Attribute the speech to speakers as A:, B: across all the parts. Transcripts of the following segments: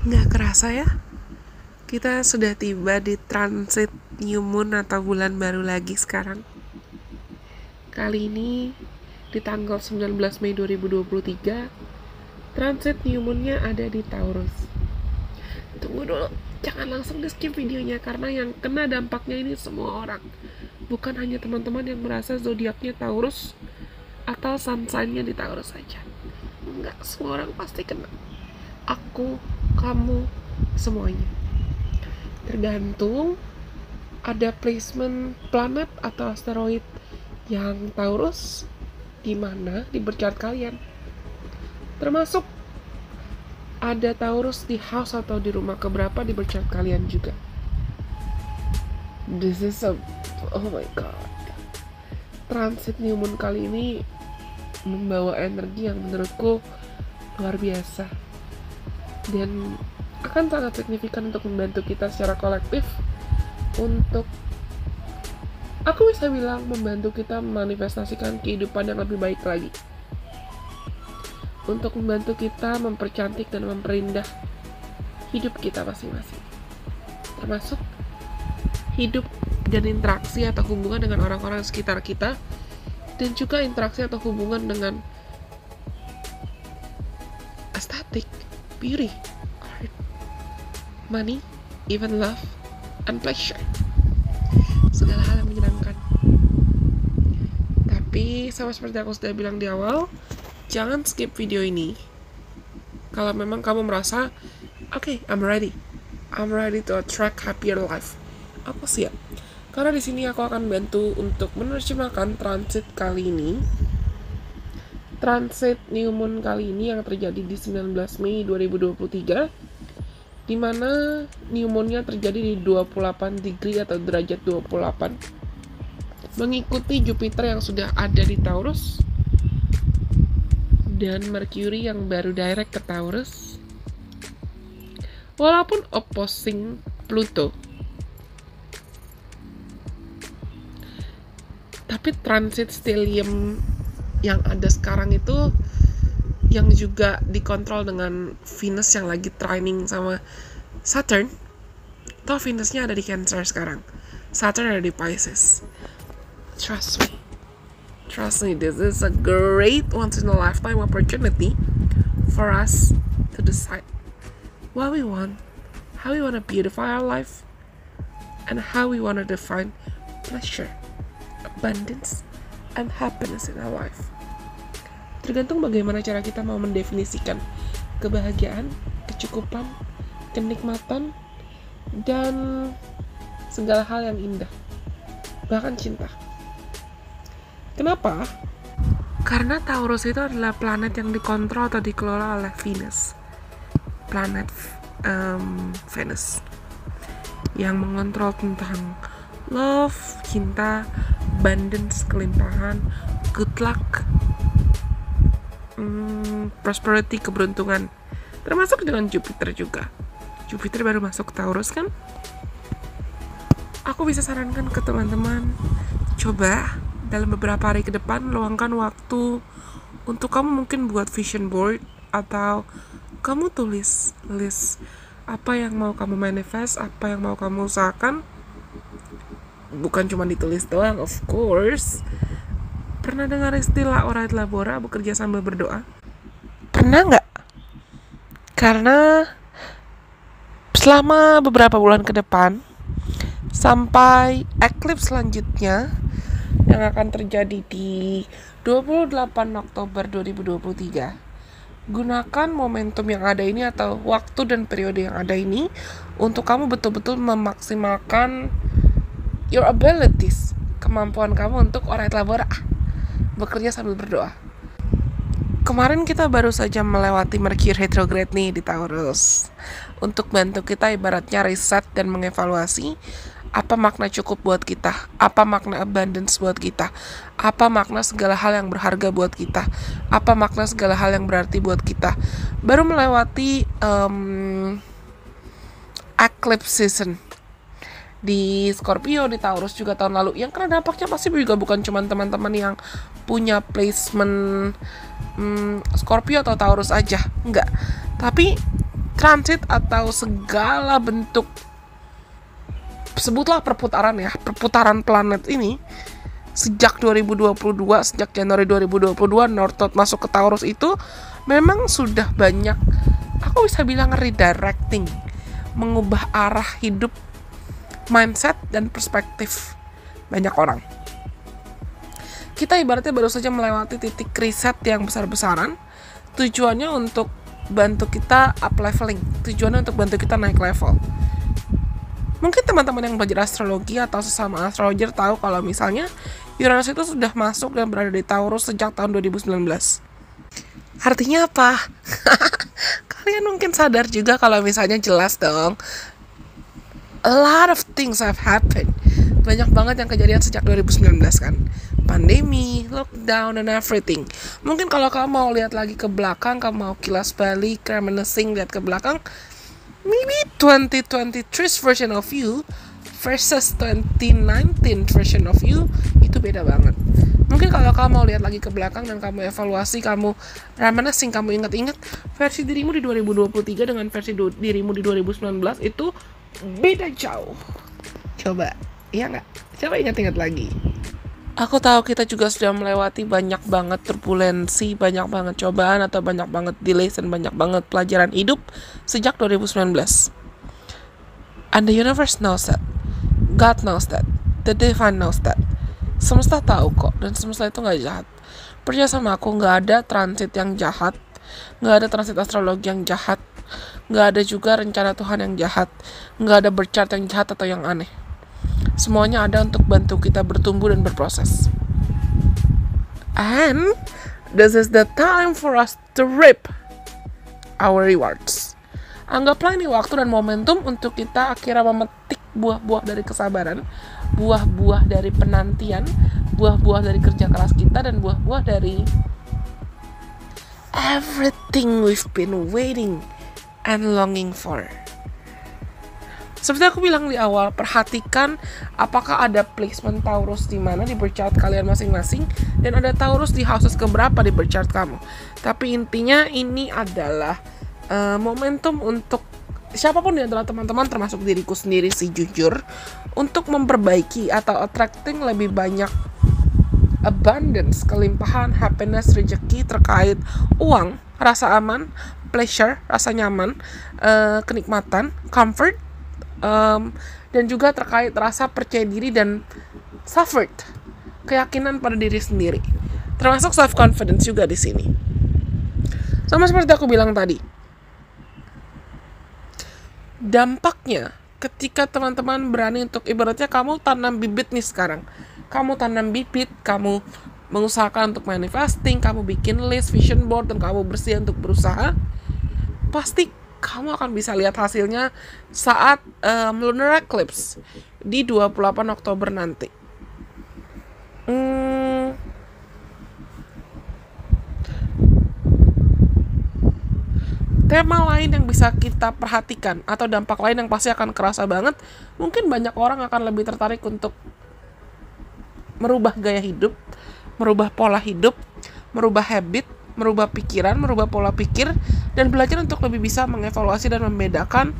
A: Nggak kerasa ya, kita sudah tiba di transit new moon atau bulan baru lagi sekarang. Kali ini di tanggal 19 Mei 2023, transit new moonnya ada di Taurus. Tunggu dulu, jangan langsung di skip videonya karena yang kena dampaknya ini semua orang. Bukan hanya teman-teman yang merasa zodiaknya Taurus atau sun sign-nya di Taurus saja. Enggak, semua orang pasti kena. Aku, kamu, semuanya. Tergantung ada placement planet atau asteroid yang Taurus di mana di berchart kalian. Termasuk ada Taurus di house atau di rumah keberapa di berchart kalian juga. This is oh my god. Transit new moon kali ini membawa energi yang menurutku luar biasa dan akan sangat signifikan untuk membantu kita secara kolektif untuk, aku bisa bilang, membantu kita memanifestasikan kehidupan yang lebih baik lagi, untuk membantu kita mempercantik dan memperindah hidup kita masing-masing, termasuk hidup dan interaksi atau hubungan dengan orang-orang sekitar kita, dan juga interaksi atau hubungan dengan estetik, beauty, art, money, even love, and pleasure. Segala hal yang menyenangkan. Tapi sama seperti aku sudah bilang di awal, jangan skip video ini kalau memang kamu merasa okay, I'm ready to attract happier life. Aku siap. Karena di sini aku akan bantu untuk menerjemahkan transit kali ini. Transit new moon kali ini yang terjadi di 19 Mei 2023, di mana new moonnya terjadi di 28 degree atau derajat 28, mengikuti Jupiter yang sudah ada di Taurus dan Mercury yang baru direct ke Taurus, walaupun opposing Pluto. Tapi transit stellium yang ada sekarang itu yang juga dikontrol dengan Venus yang lagi training sama Saturn. Toh Venusnya ada di Cancer sekarang, Saturn ada di Pisces. Trust me, this is a great once in a lifetime opportunity for us to decide what we want, how we want to beautify our life, and how we want to define pleasure, abundance, and happiness in our life. Tergantung bagaimana cara kita mau mendefinisikan kebahagiaan, kecukupan, kenikmatan, dan segala hal yang indah, bahkan cinta. Kenapa? Karena Taurus itu adalah planet yang dikontrol atau dikelola oleh Venus, planet Venus, yang mengontrol tentang love, cinta, abundance, kelimpahan, good luck, prosperity, keberuntungan, termasuk dengan Jupiter juga. Jupiter baru masuk Taurus kan? Aku bisa sarankan ke teman-teman, coba dalam beberapa hari ke depan luangkan waktu untuk kamu mungkin buat vision board atau kamu tulis list apa yang mau kamu manifest, apa yang mau kamu usahakan. Bukan cuma ditulis doang, of course. Pernah dengar istilah ora et labora, bekerja sambil berdoa? Pernah nggak? Karena selama beberapa bulan ke depan sampai eclipse selanjutnya yang akan terjadi di 28 Oktober 2023, gunakan momentum yang ada ini atau waktu dan periode yang ada ini untuk kamu betul-betul memaksimalkan your abilities, kemampuan kamu untuk ora et labora, bekerja sambil berdoa. Kemarin kita baru saja melewati Mercury retrograde nih di Taurus, untuk bantu kita ibaratnya riset dan mengevaluasi apa makna cukup buat kita, apa makna abundance buat kita, apa makna segala hal yang berharga buat kita, apa makna segala hal yang berarti buat kita. Baru melewati eclipse season di Scorpio, di Taurus juga tahun lalu, yang karena dampaknya pasti juga bukan cuma teman-teman yang punya placement Scorpio atau Taurus aja, enggak, tapi transit atau segala bentuk, sebutlah perputaran planet ini sejak 2022, sejak Januari 2022 North Node masuk ke Taurus itu memang sudah banyak, aku bisa bilang redirecting, mengubah arah hidup, mindset dan perspektif banyak orang. Kita ibaratnya baru saja melewati titik reset yang besar-besaran, tujuannya untuk bantu kita up leveling, tujuannya untuk bantu kita naik level. Mungkin teman-teman yang belajar astrologi atau sesama astrologer tahu kalau misalnya Uranus itu sudah masuk dan berada di Taurus sejak tahun 2019. Artinya apa? Kalian mungkin sadar juga kalau misalnya jelas dong, a lot of things have happened. Banyak banget yang kejadian sejak 2019 kan. Pandemi, lockdown, and everything. Mungkin kalau kamu mau lihat lagi ke belakang, kamu mau kilas balik, reminiscing, lihat ke belakang, maybe 2023's version of you versus 2019 version of you itu beda banget. Mungkin kalau kamu mau lihat lagi ke belakang dan kamu evaluasi, kamu reminiscing, kamu ingat-ingat versi dirimu di 2023 dengan versi dirimu di 2019 itu beda jauh. Coba, iya nggak? Coba ingat-ingat lagi. Aku tahu kita juga sudah melewati banyak banget turbulensi, banyak banget cobaan atau banyak banget delays dan banyak banget pelajaran hidup sejak 2019. And the universe knows that. God knows that. The divine knows that. Semesta tahu kok, dan semesta itu gak jahat. Percaya sama aku, gak ada transit yang jahat, gak ada transit astrologi yang jahat, gak ada juga rencana Tuhan yang jahat, gak ada birth chart yang jahat atau yang aneh. Semuanya ada untuk bantu kita bertumbuh dan berproses. And this is the time for us to reap our rewards. Anggaplah ini waktu dan momentum untuk kita akhirnya memetik buah-buah dari kesabaran, buah-buah dari penantian, buah-buah dari kerja keras kita, dan buah-buah dari everything we've been waiting and longing for. Seperti aku bilang di awal, perhatikan apakah ada placement Taurus di mana di birth chart kalian masing-masing, dan ada Taurus di houses keberapa di birth chart kamu. Tapi intinya ini adalah momentum untuk siapapun di antara teman-teman, termasuk diriku sendiri sih jujur, untuk memperbaiki atau attracting lebih banyak abundance, kelimpahan, happiness, rezeki terkait uang, rasa aman, pleasure, rasa nyaman, kenikmatan, comfort, dan juga terkait rasa percaya diri dan self-worth, keyakinan pada diri sendiri, termasuk self-confidence juga di sini. Sama seperti aku bilang tadi, dampaknya ketika teman-teman berani untuk, ibaratnya kamu tanam bibit nih sekarang, kamu tanam bibit, kamu mengusahakan untuk manifesting, kamu bikin list, vision board, dan kamu bersih untuk berusaha, pasti kamu akan bisa lihat hasilnya saat lunar eclipse di 28 Oktober nanti. Tema lain yang bisa kita perhatikan atau dampak lain yang pasti akan kerasa banget, mungkin banyak orang akan lebih tertarik untuk merubah gaya hidup, merubah pola hidup, merubah habit, merubah pikiran, merubah pola pikir, dan belajar untuk lebih bisa mengevaluasi dan membedakan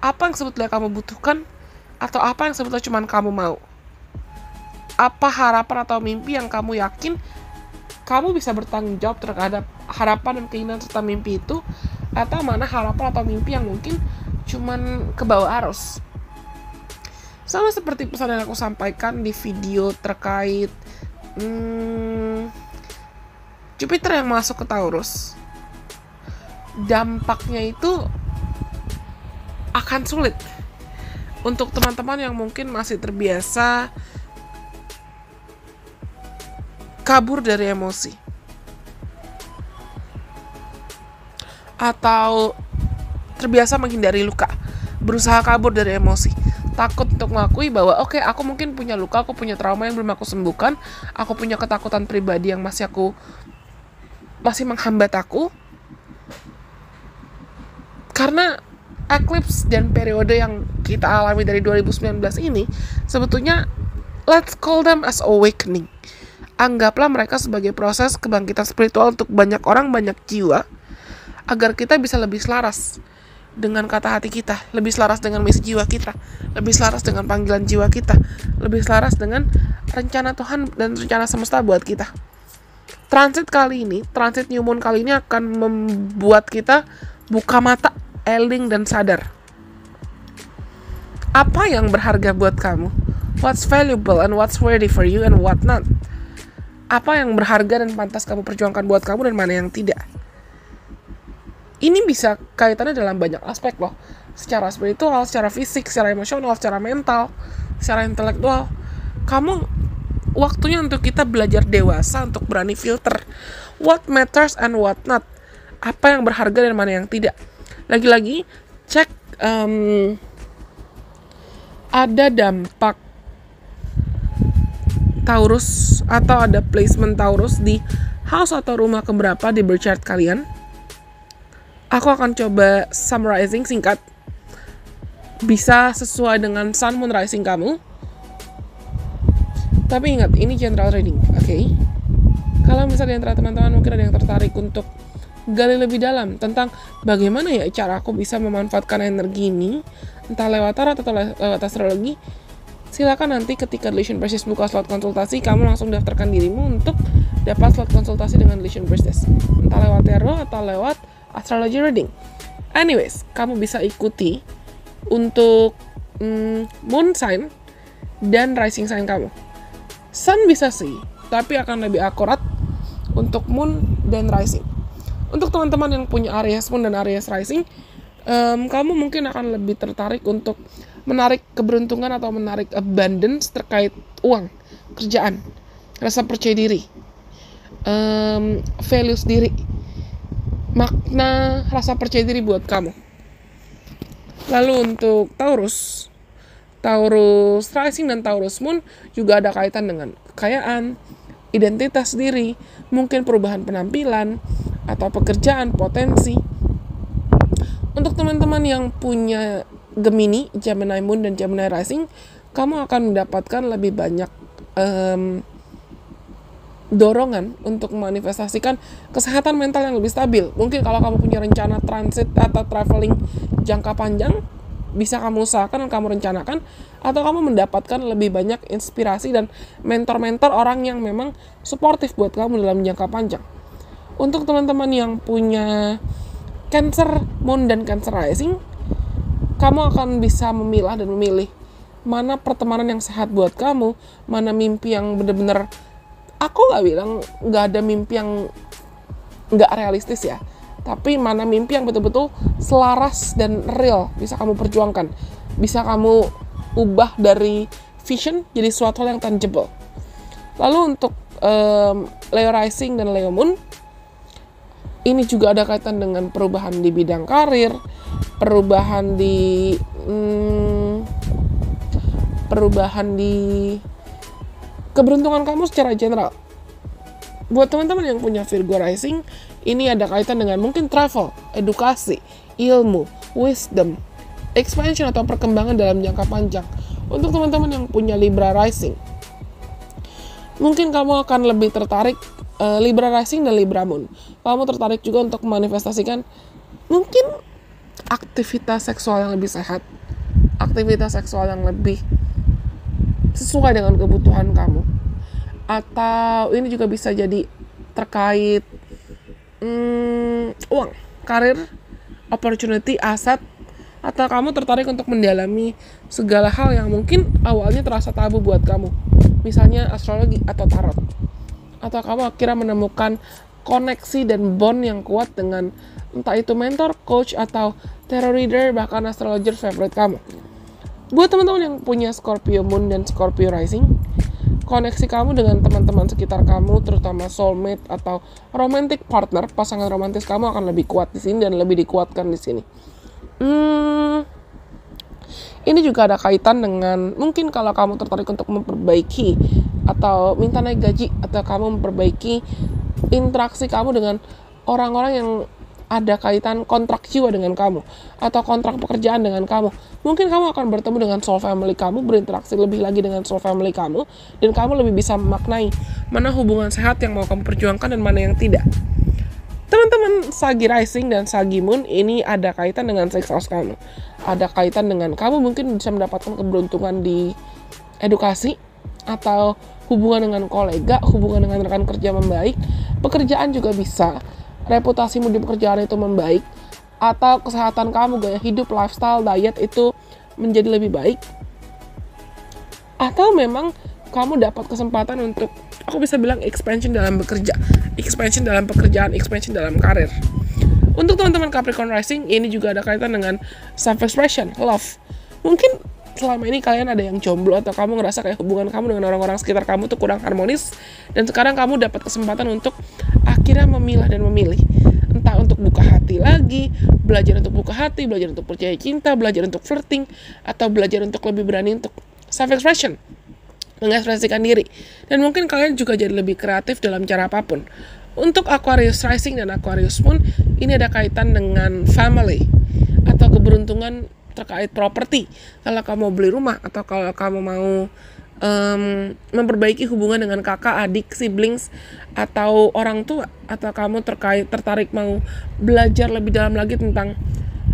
A: apa yang sebetulnya kamu butuhkan atau apa yang sebetulnya cuma kamu mau. Apa harapan atau mimpi yang kamu yakin kamu bisa bertanggung jawab terhadap harapan dan keinginan serta mimpi itu, atau mana harapan atau mimpi yang mungkin cuman kebawa arus. Sama seperti pesan yang aku sampaikan di video terkait Jupiter yang masuk ke Taurus, dampaknya itu akan sulit untuk teman-teman yang mungkin masih terbiasa kabur dari emosi, atau terbiasa menghindari luka, berusaha kabur dari emosi, takut untuk mengakui bahwa oke, aku mungkin punya luka, aku punya trauma yang belum aku sembuhkan, aku punya ketakutan pribadi yang masih menghambat aku. Karena eclipse dan periode yang kita alami dari 2019 ini sebetulnya, let's call them as awakening. Anggaplah mereka sebagai proses kebangkitan spiritual untuk banyak orang, banyak jiwa, agar kita bisa lebih selaras dengan kata hati kita, lebih selaras dengan misi jiwa kita, lebih selaras dengan panggilan jiwa kita, lebih selaras dengan rencana Tuhan dan rencana semesta buat kita. Transit New Moon kali ini akan membuat kita buka mata, eling dan sadar. Apa yang berharga buat kamu? What's valuable and what's worthy for you and what not? Apa yang berharga dan pantas kamu perjuangkan buat kamu dan mana yang tidak? Ini bisa kaitannya dalam banyak aspek loh. Secara spiritual, secara fisik, secara emosional, secara mental, secara intelektual. Waktunya untuk kita belajar dewasa, untuk berani filter what matters and what not. Apa yang berharga dan mana yang tidak. Lagi-lagi cek ada dampak Taurus atau ada placement Taurus di house atau rumah keberapa di birth chart kalian. Aku akan coba summarizing singkat. Bisa sesuai dengan Sun Moon Rising kamu. Tapi ingat, ini general reading, oke? Kalau misalnya di antara teman-teman mungkin ada yang tertarik untuk gali lebih dalam tentang bagaimana ya cara aku bisa memanfaatkan energi ini, entah lewat tarot atau lewat astrologi, silakan nanti ketika Deletion Prestige buka slot konsultasi, kamu langsung daftarkan dirimu untuk dapat slot konsultasi dengan Deletion Prestige. Entah lewat tarot atau lewat astrology reading. Anyways, kamu bisa ikuti untuk moon sign dan rising sign kamu. Sun bisa sih, tapi akan lebih akurat untuk moon dan rising. Untuk teman-teman yang punya Aries moon dan Aries rising, kamu mungkin akan lebih tertarik untuk menarik keberuntungan atau menarik abundance terkait uang, kerjaan, rasa percaya diri, values diri, makna rasa percaya diri buat kamu. Lalu untuk Taurus rising dan Taurus moon juga ada kaitan dengan kekayaan, identitas diri, mungkin perubahan penampilan atau pekerjaan, potensi. Untuk teman-teman yang punya Gemini, Gemini moon dan Gemini rising, kamu akan mendapatkan lebih banyak dorongan untuk memanifestasikan kesehatan mental yang lebih stabil. Mungkin kalau kamu punya rencana transit atau traveling jangka panjang, bisa kamu usahakan dan kamu rencanakan, atau kamu mendapatkan lebih banyak inspirasi dan mentor-mentor orang yang memang suportif buat kamu dalam jangka panjang. Untuk teman-teman yang punya Cancer moon dan Cancer rising, kamu akan bisa memilah dan memilih mana pertemanan yang sehat buat kamu, mana mimpi yang benar-benar, aku gak bilang gak ada mimpi yang gak realistis ya, tapi mana mimpi yang betul-betul selaras dan real, bisa kamu perjuangkan, bisa kamu ubah dari vision jadi suatu hal yang tangible. Lalu untuk Leo rising dan Leo moon, ini juga ada kaitan dengan perubahan di bidang karir, perubahan di keberuntungan kamu secara general. Buat teman-teman yang punya Virgo rising, ini ada kaitan dengan mungkin travel, edukasi, ilmu, wisdom, expansion atau perkembangan dalam jangka panjang. Untuk teman-teman yang punya Libra rising, mungkin kamu akan lebih tertarik Libra rising dan Libra moon. Kamu tertarik juga untuk memanifestasikan mungkin aktivitas seksual yang lebih sehat, aktivitas seksual yang lebih sesuai dengan kebutuhan kamu. Atau ini juga bisa jadi terkait uang, karir, opportunity, aset, atau kamu tertarik untuk mendalami segala hal yang mungkin awalnya terasa tabu buat kamu, misalnya astrologi atau tarot. Atau kamu akhirnya menemukan koneksi dan bond yang kuat dengan entah itu mentor, coach, atau tarot reader, bahkan astrologer favorite kamu. Buat teman-teman yang punya Scorpio moon dan Scorpio rising, koneksi kamu dengan teman-teman sekitar kamu, terutama soulmate atau romantic partner, pasangan romantis kamu akan lebih kuat di sini dan lebih dikuatkan di sini. Ini juga ada kaitan dengan mungkin kalau kamu tertarik untuk memperbaiki atau minta naik gaji, atau kamu memperbaiki interaksi kamu dengan orang-orang yang ada kaitan kontrak jiwa dengan kamu atau kontrak pekerjaan dengan kamu. Mungkin kamu akan bertemu dengan soul family kamu, berinteraksi lebih lagi dengan soul family kamu, dan kamu lebih bisa memaknai mana hubungan sehat yang mau kamu perjuangkan dan mana yang tidak. Teman-teman Sagi Rising dan Sagi Moon ini ada kaitan dengan sex house kamu. Ada kaitan dengan kamu mungkin bisa mendapatkan keberuntungan di edukasi, atau hubungan dengan kolega, hubungan dengan rekan kerja membaik, pekerjaan juga bisa, reputasimu di pekerjaan itu membaik, atau kesehatan kamu, gaya hidup, lifestyle, diet itu menjadi lebih baik, atau memang kamu dapat kesempatan untuk, aku bisa bilang, expansion dalam bekerja, expansion dalam pekerjaan, expansion dalam karir. Untuk teman-teman Capricorn Rising, ini juga ada kaitan dengan self-expression, love. Mungkin selama ini kalian ada yang jomblo, atau kamu ngerasa kayak hubungan kamu dengan orang-orang sekitar kamu tuh kurang harmonis, dan sekarang kamu dapat kesempatan untuk akhirnya memilah dan memilih. Entah untuk buka hati lagi, belajar untuk buka hati, belajar untuk percaya cinta, belajar untuk flirting, atau belajar untuk lebih berani untuk self-expression, mengekspresikan diri. Dan mungkin kalian juga jadi lebih kreatif dalam cara apapun. Untuk Aquarius Rising dan Aquarius Moon, ini ada kaitan dengan family, atau keberuntungan terkait properti. Kalau kamu mau beli rumah, atau kalau kamu mau memperbaiki hubungan dengan kakak, adik, siblings, atau orang tua, atau kamu tertarik mau belajar lebih dalam lagi tentang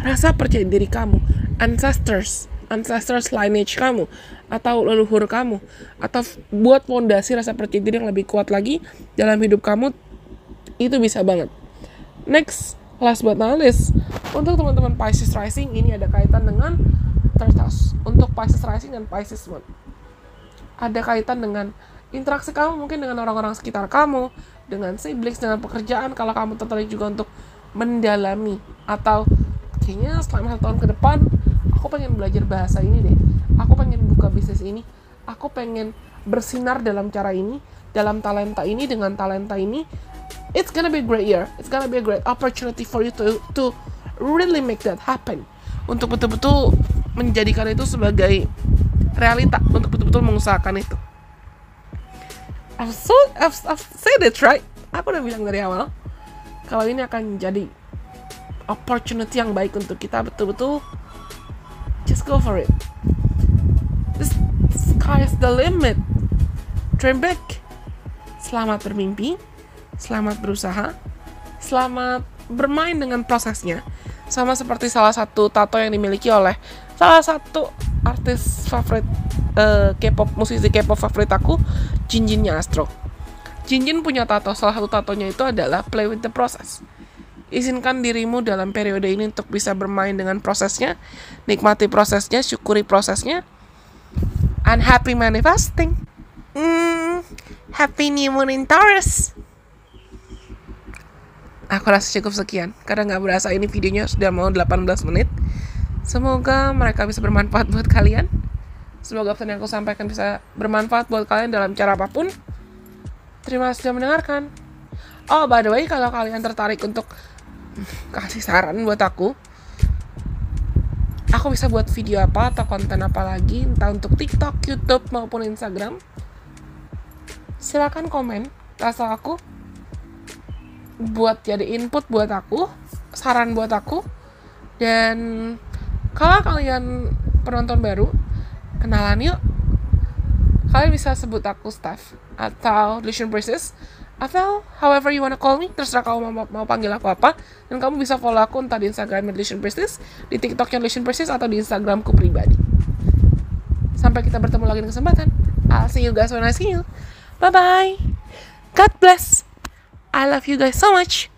A: rasa percaya diri kamu, ancestors lineage kamu, atau leluhur kamu, atau buat fondasi rasa percaya diri yang lebih kuat lagi dalam hidup kamu, itu bisa banget. Next, last but not least, untuk teman-teman Pisces Rising, ini ada kaitan dengan third house. Untuk Pisces Rising dan Pisces Moon, ada kaitan dengan interaksi kamu mungkin dengan orang-orang sekitar kamu, dengan siblings, dengan pekerjaan. Kalau kamu tertarik juga untuk mendalami, atau kayaknya selama 1 tahun ke depan aku pengen belajar bahasa ini deh, aku pengen buka bisnis ini, aku pengen bersinar dalam cara ini, dalam talenta ini, dengan talenta ini. It's gonna be a great year, it's gonna be a great opportunity for you to really make that happen, untuk betul-betul menjadikan itu sebagai realita, untuk betul-betul mengusahakan itu. I've said it right, aku udah bilang dari awal kalau ini akan jadi opportunity yang baik untuk kita betul-betul just go for it. The sky is the limit. Dream big. Selamat bermimpi, selamat berusaha, selamat bermain dengan prosesnya. Sama seperti salah satu tato yang dimiliki oleh salah satu artis favorit K-pop, musisi K-pop favorit aku, Jinjinnya Astro. Jinjin punya tato, salah satu tatonya itu adalah play with the process. Izinkan dirimu dalam periode ini untuk bisa bermain dengan prosesnya, nikmati prosesnya, syukuri prosesnya, and happy manifesting. Happy New Moon in Taurus. Aku rasa cukup sekian, karena gak berasa ini videonya sudah mau 18 menit. Semoga mereka bisa bermanfaat buat kalian. Semoga pesan yang aku sampaikan bisa bermanfaat buat kalian dalam cara apapun. Terima kasih sudah mendengarkan. Oh, by the way, kalau kalian tertarik untuk kasih saran buat aku bisa buat video apa atau konten apa lagi, entah untuk TikTok, YouTube, maupun Instagram, silakan komen. Rasa aku buat jadi input buat aku, saran buat aku. Dan kalau kalian penonton baru, kenalan yuk. Kalian bisa sebut aku Steph atau Lucian Princess, atau however you wanna call me, terserah kamu mau panggil aku apa. Dan kamu bisa follow aku entah di Instagram Lucian Princess, di TikToknya Lucian Princess, atau di Instagramku pribadi. Sampai kita bertemu lagi di kesempatan. I'll see you guys when I see you. Bye bye. God bless. I love you guys so much.